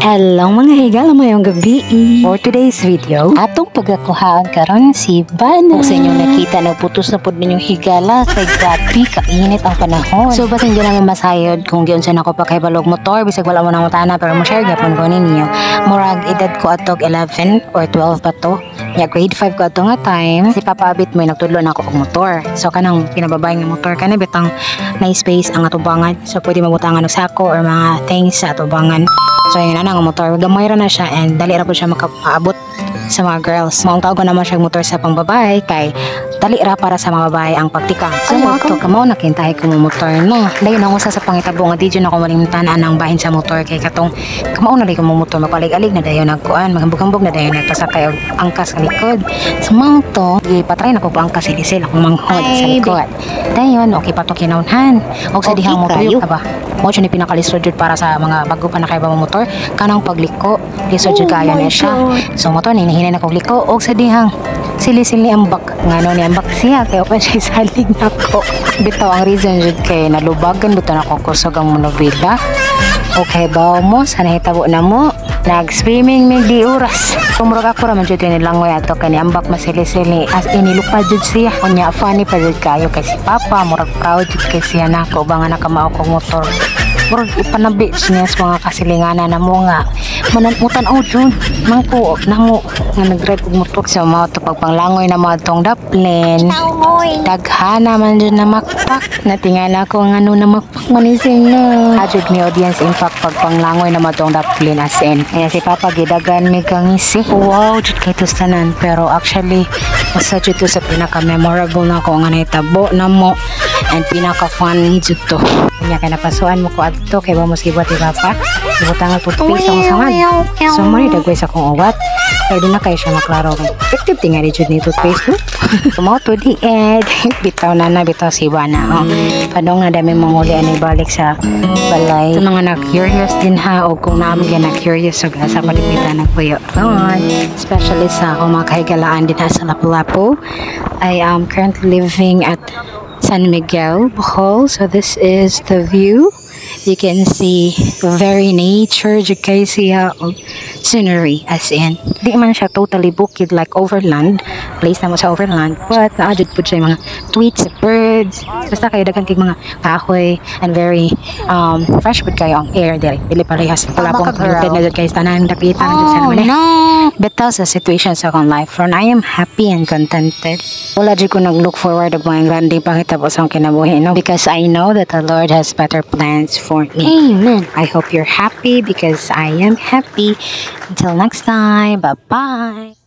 Hello mga higala, mayong gabi. For today's video, atong pagkakuhaan karon si Bana. Kung sa inyong nakita, nagputos na po ninyong higala kay grabe kainit ang panahon. So basin din namin masayod kung giyon sa nako pa kay balog motor bisag wala mo nang mutana, pero mo share gyapon ko ninyo. Murag edad ko atog 11 or 12 pa to. Ya grade 5 ko ato nga time. Si Papa Abit mo nagtudlo na ako og motor. So kanang pinababay nga motor kana bitang na space ang atubangan. So pwede mabutangan og sako or mga things sa atubangan. So yun na nga motor, gamay ra na siya and dali ra po siya makaabot sa mga girls. Maong tawag naman siya motor sa pangbabae kay dali ra para sa mga babae ang pagtika. So ito kamo nakintahi ko mo motor no. Dayon ang usa sa pangitabo nga di na ko malimtanan ang bahin sa motor kay katong kamao na ko mo motor mapalig-alig na dayon nagkuan, magambog-ambog na dayon nagpasakay og angkas sa likod. So mao to, gipatry na ko ang angkas silisel akong manghod sa likod. Dayon okay pa to kinahunhan. Og sa dihang motor ka ba? Mo siya ni pinakalisod jud para sa mga bago pa na kay ba motor kanang pagliko lisod jud kaya niya siya. So mo to ni hinay na kog liko og sa dihang sili-sili ang bak ngano ni ang bak siya kay open siya salig nako. Bitaw ang reason jud kay nalubagan bitaw nako kusog ang monobila. Okay ba mo sana hitabo na mo nag-swimming mig di oras. Tumurag ako ra man jud ni langoy ato kani ang bak masili-sili as inilupad jud siya. Unya funny pa jud kayo kay si Papa murag proud jud kay siya nako ba nga nakamao kog motor. Murag ipanabi niya sa mga kasilinganan na mo nga manamutan o jud mangko na mo nga nag-drive og motor sa mga to pagpanglangoy na mga tong daplin daghana man jud na makpak natingala ko nga ano na makpak manising na adjud ni audience in fact pagpanglangoy na mga tong daplin as in kaya si Papa gidagan mi kang isi wow jud kay tustanan pero actually usa jud to sa pinaka memorable na ko nga nahitabo na mo and pinaka funny jud to kanya kay napasuan mo ko adto kay ba mo sibot ni Papa ibutang ang toothpaste ang sangad so mo ni dagway sa kong uwat kaya din na kayo siya maklaro effective tinga rin jud ni toothpaste no tumaw to the end bitaw na bitaw si Bana padong na dami manguli anay balik sa balay ito mga na-curious din ha o kung naamagyan na-curious so sa palipitan ng puyo especially sa akong mga kahigalaan din ha sa Lapu-Lapu. I am currently living at San Miguel, Bohol. So this is the view. You can see very nature kay siya scenery as in di man siya totally bukid like overland place na mo sa overland but naadjud po siya mga tweets birds basta kayo daghang kay mga kahoy and very fresh pud kayo ang air dili parehas wala pong polluted na jud kay tanan dapitan jud sa naman bitaw sa situation sa akong life ron I am happy and contented wala jud ko nag-look forward og mga grande pangitabo sa akong kinabuhi no because I know that the Lord has better plans for me. Amen. I hope you're happy because I am happy. Until next time, bye-bye.